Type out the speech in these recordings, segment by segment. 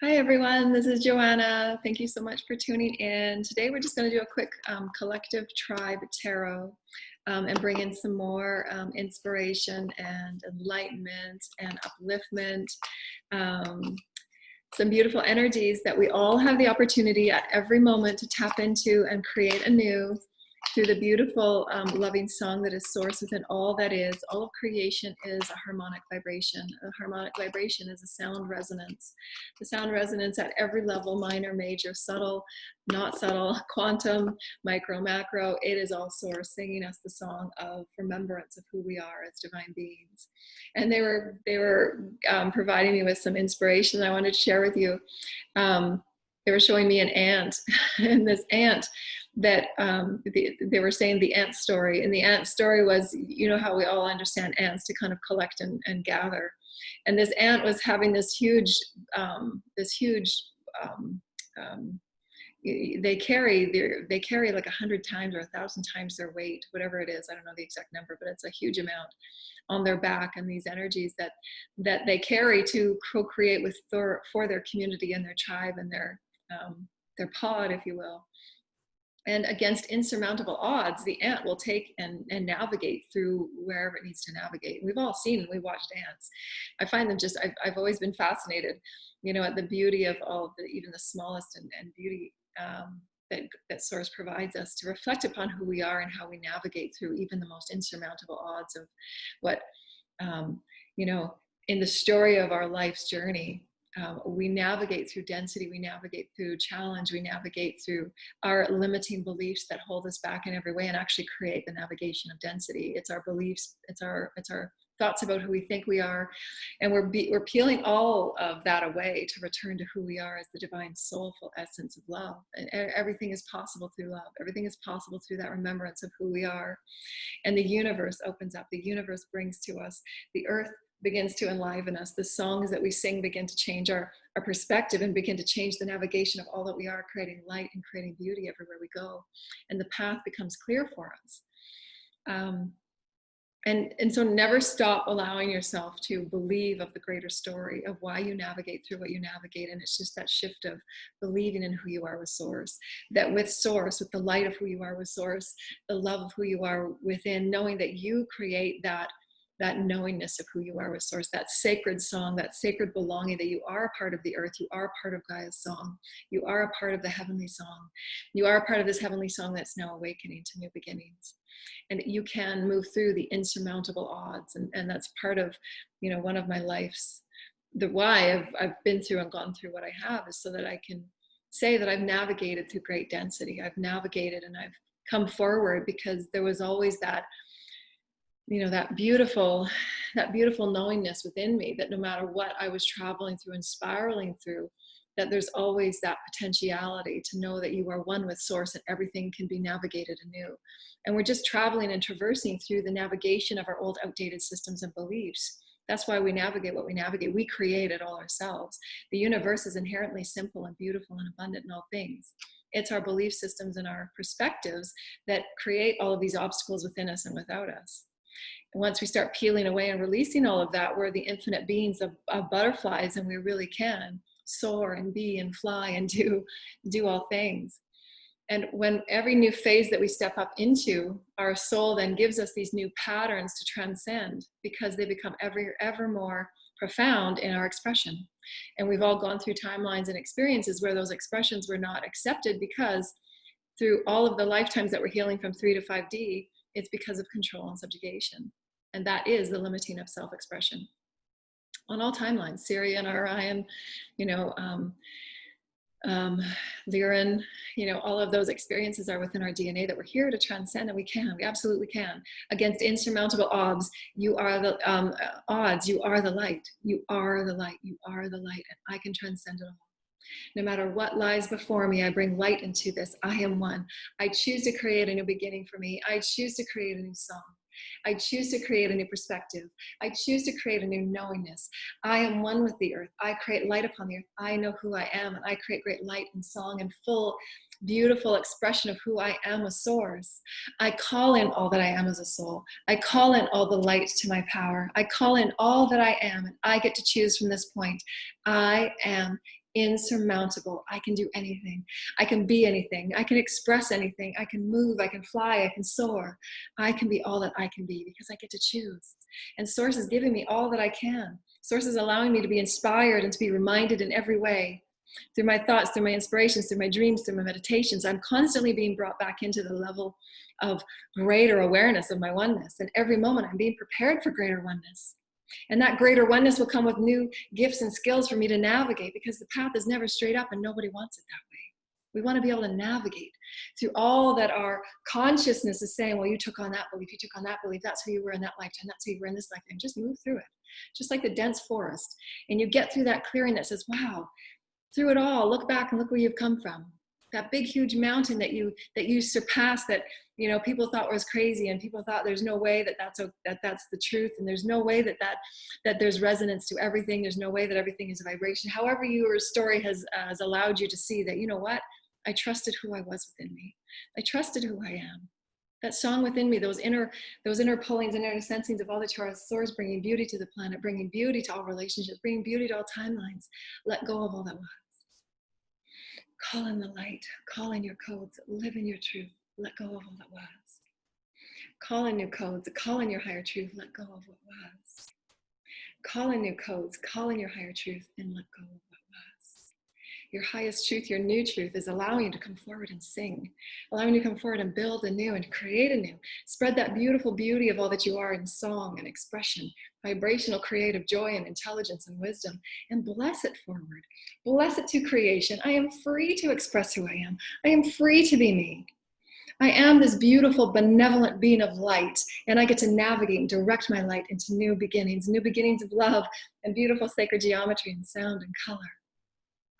Hi everyone, this is Joanna. Thank you so much for tuning in. Today we're just going to do a quick collective tribe tarot and bring in some more inspiration and enlightenment and upliftment. Some beautiful energies that we all have the opportunity at every moment to tap into and create anew through the beautiful loving song that is source within all that is. All of creation is a harmonic vibration. A harmonic vibration is a sound resonance. The sound resonance at every level, minor, major, subtle, not subtle, quantum, micro, macro, it is all source singing us the song of remembrance of who we are as divine beings. And they were providing me with some inspiration I wanted to share with you. They were showing me an ant, and this ant that they were saying the ant story. And the ant story was, you know how we all understand ants to kind of collect and gather. And this ant was having this huge, they carry like 100 times or 1,000 times their weight, whatever it is. I don't know the exact number, but it's a huge amount on their back, and these energies that they carry to co-create with for their community and their tribe and their pod, if you will. And against insurmountable odds, the ant will take and navigate through wherever it needs to navigate. We've all seen and we watched ants. I find them just, I've always been fascinated, you know, at the beauty of all of the, even the smallest and beauty that Source provides us to reflect upon who we are and how we navigate through even the most insurmountable odds of what, you know, in the story of our life's journey. We navigate through density, we navigate through challenge, we navigate through our limiting beliefs that hold us back in every way and actually create the navigation of density. It's our beliefs, it's our thoughts about who we think we are, and we're peeling all of that away to return to who we are as the divine soulful essence of love. And everything is possible through love. Everything is possible through that remembrance of who we are. And the universe opens up, the universe brings to us, the earth begins to enliven us. The songs that we sing begin to change our perspective and begin to change the navigation of all that we are, creating light and creating beauty everywhere we go. And the path becomes clear for us. And so never stop allowing yourself to believe of the greater story of why you navigate through what you navigate. And it's just that shift of believing in who you are with Source, that with Source, with the light of who you are with Source, the love of who you are within, knowing that you create that knowingness of who you are with Source, that sacred song, that sacred belonging, that you are a part of the earth, you are a part of Gaia's song, you are a part of the heavenly song, you are a part of this heavenly song that's now awakening to new beginnings. And you can move through the insurmountable odds, and that's part of, you know, one of my life's, the why I've been through and gone through what I have is so that I can say that I've navigated through great density. I've navigated and I've come forward because there was always that, you know, that beautiful knowingness within me that no matter what I was traveling through and spiraling through, that there's always that potentiality to know that you are one with Source and everything can be navigated anew. And we're just traveling and traversing through the navigation of our old outdated systems and beliefs. That's why we navigate what we navigate. We create it all ourselves. The universe is inherently simple and beautiful and abundant in all things. It's our belief systems and our perspectives that create all of these obstacles within us and without us. And once we start peeling away and releasing all of that, we're the infinite beings of butterflies, and we really can soar and be and fly and do all things. And when every new phase that we step up into, our soul then gives us these new patterns to transcend because they become ever more profound in our expression. And we've all gone through timelines and experiences where those expressions were not accepted because through all of the lifetimes that we're healing from 3 to 5D, it's because of control and subjugation. And that is the limiting of self-expression on all timelines, Sirian, Orion, you know, Lyran, you know, all of those experiences are within our DNA that we're here to transcend, and we absolutely can. Against insurmountable odds, you are the odds, you are the light, you are the light, you are the light, and I can transcend it all. No matter what lies before me, I bring light into this. I am one. I choose to create a new beginning for me. I choose to create a new song. I choose to create a new perspective. I choose to create a new knowingness. I am one with the earth. I create light upon the earth. I know who I am, and I create great light and song and full, beautiful expression of who I am as Source. I call in all that I am as a soul. I call in all the light to my power. I call in all that I am, and I get to choose from this point. I am insurmountable. I can do anything. I can be anything. I can express anything. I can move. I can fly. I can soar. I can be all that I can be because I get to choose. And Source is giving me all that I can. Source is allowing me to be inspired and to be reminded in every way. Through my thoughts, through my inspirations, through my dreams, through my meditations, I'm constantly being brought back into the level of greater awareness of my oneness. And every moment I'm being prepared for greater oneness. And that greater oneness will come with new gifts and skills for me to navigate, because the path is never straight up and nobody wants it that way. We want to be able to navigate through all that our consciousness is saying, well, you took on that belief, you took on that belief, that's who you were in that lifetime, that's who you were in this lifetime. Just move through it, just like the dense forest. And you get through that clearing that says, wow, through it all, look back and look where you've come from. That big, huge mountain that you surpassed, that people thought was crazy, and people thought there's no way that's the truth, and there's no way that there's resonance to everything. There's no way that everything is a vibration. However, your story has allowed you to see that, you know what, I trusted who I was within me. I trusted who I am. That song within me, those inner pullings and inner sensings of all that you are, Source, bringing beauty to the planet, bringing beauty to all relationships, bringing beauty to all timelines. Let go of all that was. Call in the light, call in your codes, live in your truth, let go of all that was. Call in new codes, call in your higher truth, let go of what was. Call in new codes, call in your higher truth, and let go of what was. Your highest truth, your new truth, is allowing you to come forward and sing, allowing you to come forward and build anew and create anew. Spread that beautiful beauty of all that you are in song and expression, vibrational, creative joy and intelligence and wisdom, and bless it forward. Bless it to creation. I am free to express who I am. I am free to be me. I am this beautiful, benevolent being of light, and I get to navigate and direct my light into new beginnings of love and beautiful sacred geometry and sound and color.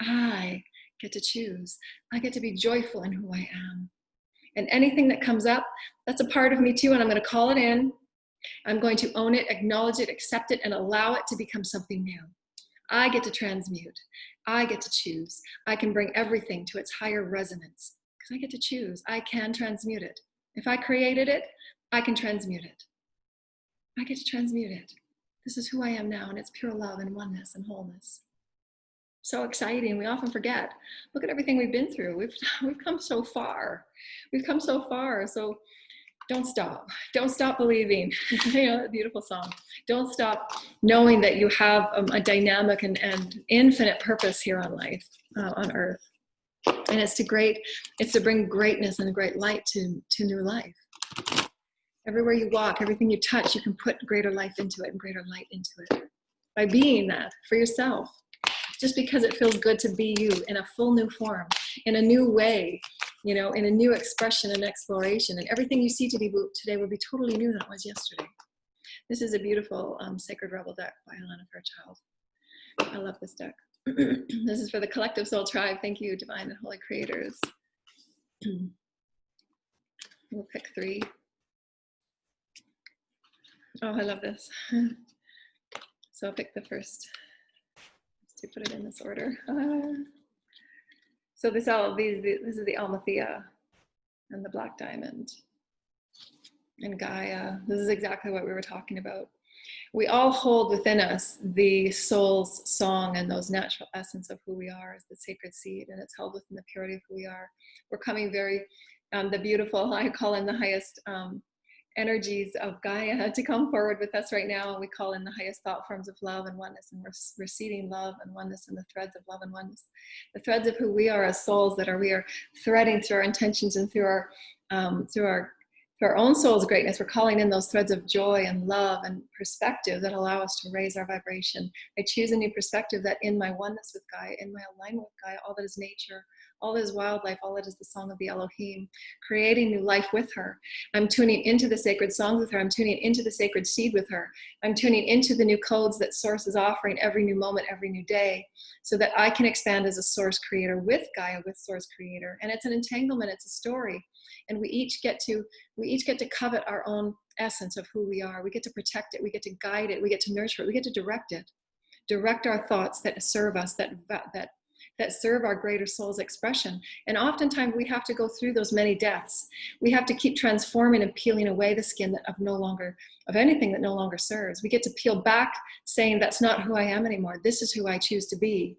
I get to choose. I get to be joyful in who I am. And anything that comes up, that's a part of me too, and I'm going to call it in. I'm going to own it, acknowledge it, accept it, and allow it to become something new. I get to transmute. I get to choose. I can bring everything to its higher resonance because I get to choose. I can transmute it. If I created it, I can transmute it. I get to transmute it. This is who I am now, and it's pure love and oneness and wholeness. So exciting. We often forget. Look at everything we've been through. We've come so far. We've come so far. So don't stop. Don't stop believing. That beautiful song. Don't stop knowing that you have a dynamic and infinite purpose here on life, on earth. And it's to bring greatness and great light to new life. Everywhere you walk, everything you touch, you can put greater life into it and greater light into it by being that for yourself. Just because it feels good to be you in a full new form, in a new way, in a new expression and exploration. And everything you see today will be totally new than it was yesterday. This is a beautiful Sacred Rebel deck by Alana Fairchild. I love this deck. This is for the Collective Soul Tribe. Thank you, Divine and Holy Creators. We'll pick 3. Oh, I love this. So I'll pick the first. To put it in this order. So this is the Almathea and the Black Diamond and Gaia. This is exactly what we were talking about. We all hold within us the soul's song and those natural essence of who we are as the sacred seed, and it's held within the purity of who we are. We're coming the beautiful, I call in the highest energies of Gaia to come forward with us right now. And we call in the highest thought forms of love and oneness, and we're receiving love and oneness and the threads of love and oneness, the threads of who we are as souls we are threading through our intentions and through our own soul's greatness. We're calling in those threads of joy and love and perspective that allow us to raise our vibration. I choose a new perspective that in my oneness with Gaia, in my alignment with Gaia, all that is nature, all that is wildlife, all that is the song of the Elohim, creating new life with her. I'm tuning into the sacred songs with her. I'm tuning into the sacred seed with her. I'm tuning into the new codes that Source is offering every new moment, every new day, so that I can expand as a Source creator with Gaia, with Source creator. And it's an entanglement, it's a story. And we each get to covet our own essence of who we are. We get to protect it. We get to guide it. We get to nurture it. We get to direct it. Direct our thoughts that serve us, that serve our greater soul's expression. And oftentimes we have to go through those many deaths. We have to keep transforming and peeling away the skin of anything that no longer serves. We get to peel back saying, that's not who I am anymore. This is who I choose to be.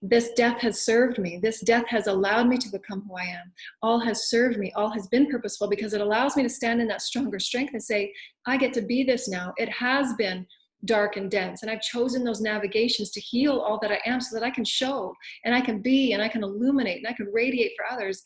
This death has served me. This death has allowed me to become who I am. All has served me. All has been purposeful because it allows me to stand in that stronger strength and say, I get to be this now. It has been dark and dense, and I've chosen those navigations to heal all that I am so that I can show and I can be and I can illuminate and I can radiate for others.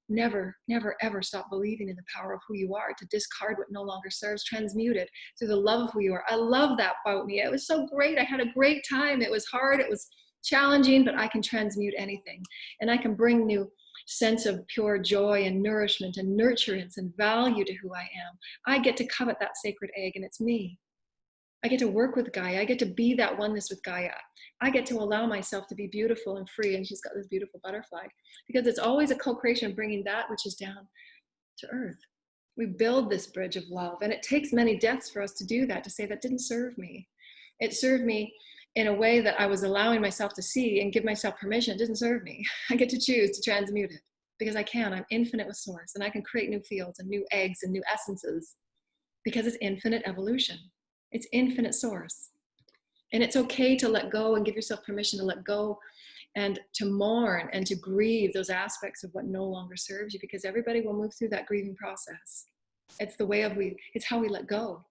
Never, never, ever stop believing in the power of who you are, to discard what no longer serves, transmute it through the love of who you are. I love that about me. It was so great. I had a great time. It was hard. It was challenging, but I can transmute anything. And I can bring new sense of pure joy and nourishment and nurturance and value to who I am. I get to covet that sacred egg, and it's me. I get to work with Gaia. I get to be that oneness with Gaia. I get to allow myself to be beautiful and free. And she's got this beautiful butterfly, because it's always a co-creation, bringing that which is down to earth. We build this bridge of love, and it takes many deaths for us to do that, to say that didn't serve me. It served me in a way that I was allowing myself to see and give myself permission. It didn't serve me. I get to choose to transmute it, because I can. I'm infinite with source, and I can create new fields and new eggs and new essences, because it's infinite evolution. It's infinite source. And it's okay to let go and give yourself permission to let go and to mourn and to grieve those aspects of what no longer serves you, because everybody will move through that grieving process. It's the way of it's how we let go.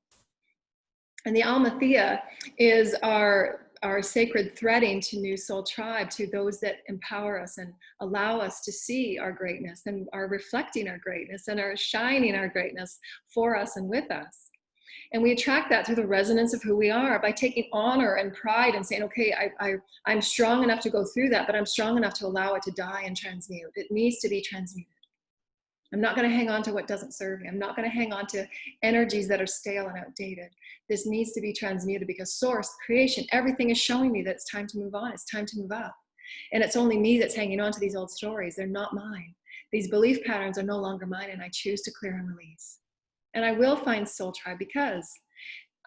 And the Alma Thea is our sacred threading to New Soul Tribe, to those that empower us and allow us to see our greatness and are reflecting our greatness and are shining our greatness for us and with us. And we attract that through the resonance of who we are, by taking honor and pride and saying, okay, I'm strong enough to go through that, but I'm strong enough to allow it to die and transmute. It needs to be transmuted. I'm not going to hang on to what doesn't serve me. I'm not going to hang on to energies that are stale and outdated. This needs to be transmuted, because source, creation, everything is showing me that it's time to move on. It's time to move up. And it's only me that's hanging on to these old stories. They're not mine. These belief patterns are no longer mine, and I choose to clear and release. And I will find Soul Tribe because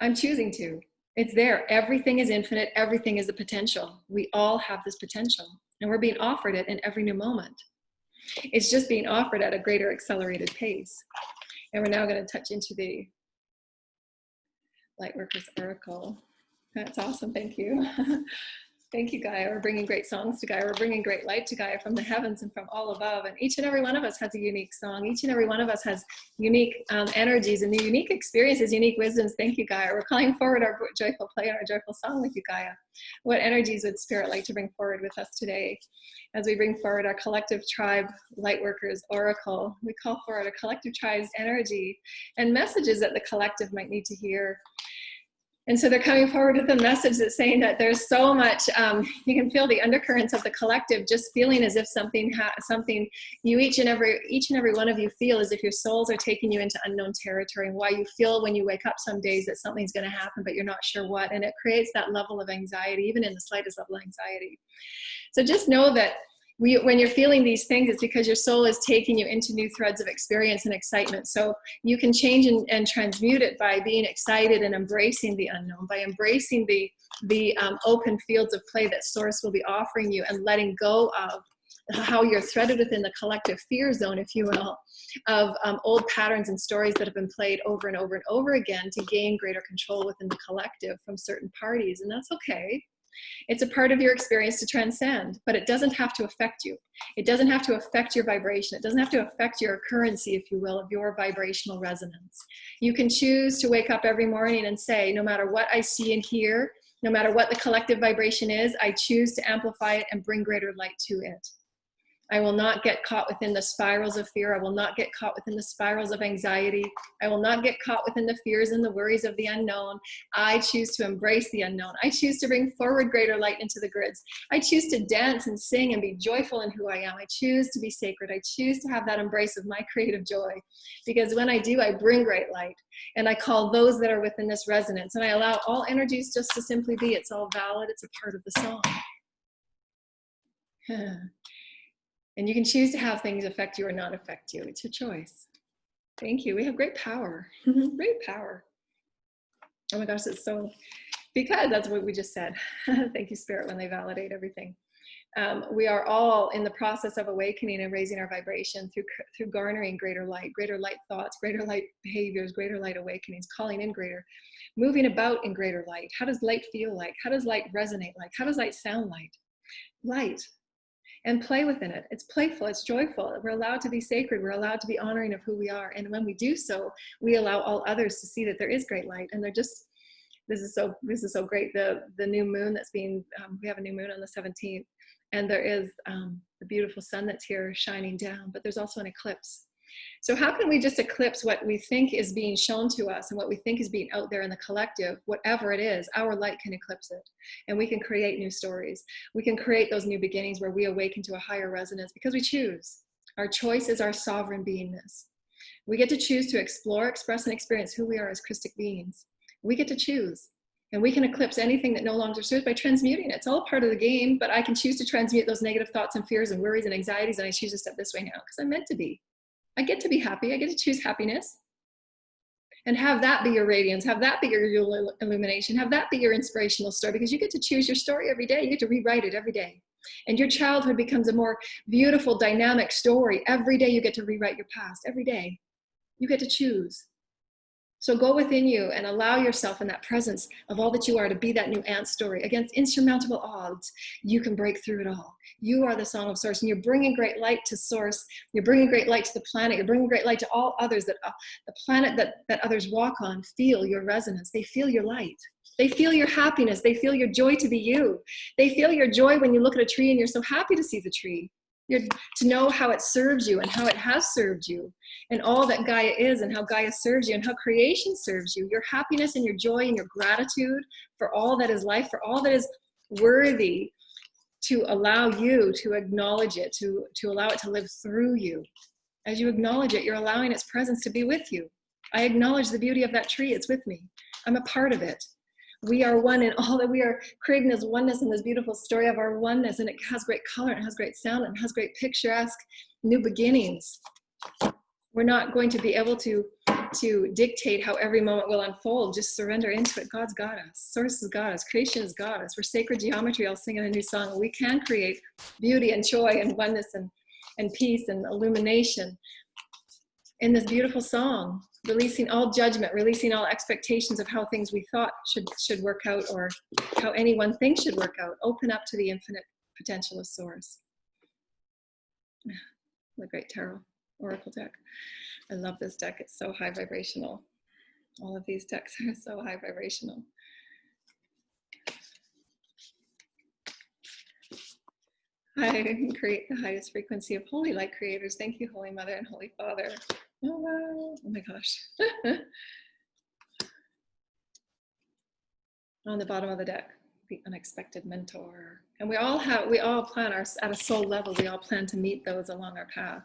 I'm choosing to. It's there. Everything is infinite. Everything is the potential. We all have this potential, and we're being offered it in every new moment. It's just being offered at a greater accelerated pace. And we're now going to touch into the Lightworkers Oracle. That's awesome. Thank you. Thank you, Gaia. We're bringing great songs to Gaia. We're bringing great light to Gaia from the heavens and from all above. And each and every one of us has a unique song. Each and every one of us has unique energies and unique experiences, unique wisdoms. Thank you, Gaia. We're calling forward our joyful play and our joyful song with you, Gaia. What energies would Spirit like to bring forward with us today? As we bring forward our collective tribe Lightworkers Oracle, we call forward a collective tribe's energy and messages that the collective might need to hear. And so they're coming forward with a message that's saying that there's so much, you can feel the undercurrents of the collective, just feeling as if something you each and every one of you feel as if your souls are taking you into unknown territory, and why you feel when you wake up some days that something's going to happen, but you're not sure what. And it creates that level of anxiety, even in the slightest level of anxiety. So just know that when you're feeling these things, it's because your soul is taking you into new threads of experience and excitement. So you can change and transmute it by being excited and embracing the unknown, by embracing the open fields of play that Source will be offering you, and letting go of how you're threaded within the collective fear zone, if you will, of old patterns and stories that have been played over and over and over again to gain greater control within the collective from certain parties. And that's okay. It's a part of your experience to transcend, but it doesn't have to affect you. It doesn't have to affect your vibration. It doesn't have to affect your currency, if you will, of your vibrational resonance. You can choose to wake up every morning and say, no matter what I see and hear, no matter what the collective vibration is, I choose to amplify it and bring greater light to it. I will not get caught within the spirals of fear. I will not get caught within the spirals of anxiety. I will not get caught within the fears and the worries of the unknown. I choose to embrace the unknown. I choose to bring forward greater light into the grids. I choose to dance and sing and be joyful in who I am. I choose to be sacred. I choose to have that embrace of my creative joy, because when I do, I bring great light, and I call those that are within this resonance, and I allow all energies just to simply be. It's all valid. It's a part of the song. And you can choose to have things affect you or not affect you. It's your choice. Thank you. We have great power. Great power. Oh my gosh, it's so, because that's what we just said. Thank you, Spirit, when they validate everything. We are all in the process of awakening and raising our vibration through garnering greater light thoughts, greater light behaviors, greater light awakenings, calling in greater, moving about in greater light. How does light feel like? How does light resonate like? How does light sound like? light, and play within it. It's playful, it's joyful. We're allowed to be sacred. We're allowed to be honoring of who we are. And when we do so, we allow all others to see that there is great light. And they're just, this is so great. The new moon that's being, we have a new moon on the 17th, and there is the beautiful sun that's here shining down, but there's also an eclipse. So how can we just eclipse what we think is being shown to us and what we think is being out there in the collective? Whatever it is, our light can eclipse it, and we can create new stories. We can create those new beginnings where we awaken to a higher resonance because we choose. Our choice is our sovereign beingness. We get to choose to explore, express, and experience who we are as Christic beings. We get to choose, and we can eclipse anything that no longer serves by transmuting it. It's all part of the game, but I can choose to transmute those negative thoughts and fears and worries and anxieties, and I choose to step this way now because I'm meant to be. I get to be happy. I get to choose happiness. And have that be your radiance. Have that be your illumination. Have that be your inspirational story, because you get to choose your story every day. You get to rewrite it every day. And your childhood becomes a more beautiful, dynamic story. Every day you get to rewrite your past. Every day you get to choose. So go within you and allow yourself in that presence of all that you are to be that new ant story. Against insurmountable odds, you can break through it all. You are the song of Source, and you're bringing great light to Source. You're bringing great light to the planet. You're bringing great light to all others. That the planet that others walk on feel your resonance. They feel your light. They feel your happiness. They feel your joy to be you. They feel your joy when you look at a tree and you're so happy to see the tree. You're to know how it serves you and how it has served you, and all that Gaia is and how Gaia serves you and how creation serves you. Your happiness and your joy and your gratitude for all that is life, for all that is worthy, to allow you to acknowledge it, to allow it to live through you. As you acknowledge it, you're allowing its presence to be with you. I acknowledge the beauty of that tree. It's with me. I'm a part of it. We are one in all that we are creating this oneness and this beautiful story of our oneness. And it has great color, and it has great sound, and it has great picturesque new beginnings. We're not going to be able to dictate how every moment will unfold. Just surrender into it. God's got us. Source has got us. Creation has got us. We're sacred geometry. I'll sing in a new song. We can create beauty and joy and oneness and peace and illumination in this beautiful song, releasing all judgment, releasing all expectations of how things we thought should work out, or how any one thing should work out. Open up to the infinite potential of Source. The great tarot oracle deck. I love this deck. It's so high vibrational. All of these decks are so high vibrational. I create the highest frequency of holy light creators. Thank you, Holy Mother and Holy Father. Oh, wow. Oh my gosh. On the bottom of the deck, the unexpected mentor. And we all plan at a soul level, we all plan to meet those along our path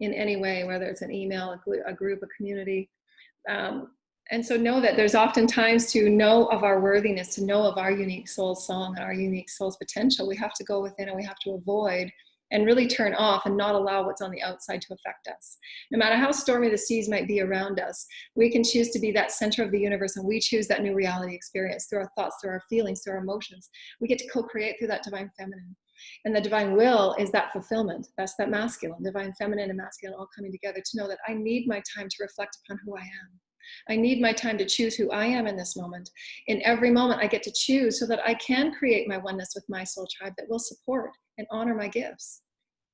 in any way, whether it's an email, a group, a community. And so know that there's often times to know of our worthiness, to know of our unique soul song and our unique soul's potential. We have to go within, and we have to avoid and really turn off and not allow what's on the outside to affect us. No matter how stormy the seas might be around us, we can choose to be that center of the universe, and we choose that new reality experience through our thoughts, through our feelings, through our emotions. We get to co-create through that divine feminine. And the divine will is that fulfillment. That's that masculine, divine feminine and masculine all coming together to know that I need my time to reflect upon who I am. I need my time to choose who I am in this moment. In every moment, I get to choose so that I can create my oneness with my soul tribe that will support and honor my gifts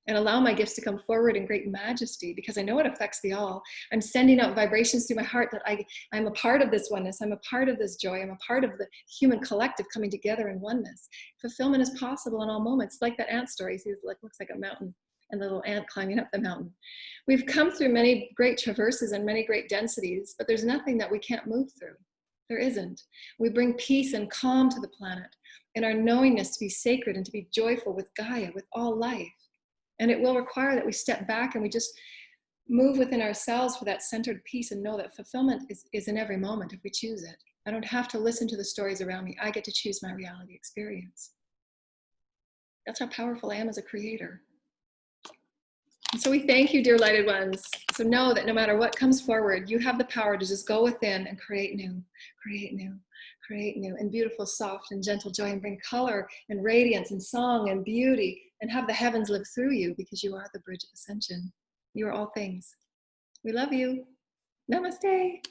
and allow my gifts to come forward in great majesty, because I know it affects the all. I'm sending out vibrations through my heart that I'm a part of this oneness. I'm a part of this joy. I'm a part of the human collective coming together in oneness. Fulfillment is possible in all moments. Like that ant story. See, it looks like a mountain and the little ant climbing up the mountain. We've come through many great traverses and many great densities, but there's nothing that we can't move through. There isn't. We bring peace and calm to the planet, and our knowingness to be sacred and to be joyful with Gaia, with all life. And it will require that we step back and we just move within ourselves for that centered peace, and know that fulfillment is in every moment if we choose it. I don't have to listen to the stories around me. I get to choose my reality experience. That's how powerful I am as a creator. And so we thank you, dear lighted ones. So know that no matter what comes forward, you have the power to just go within and create new, create new, create new, and beautiful, soft, and gentle joy, and bring color and radiance and song and beauty, and have the heavens live through you, because you are the bridge of ascension. You are all things. We love you. Namaste.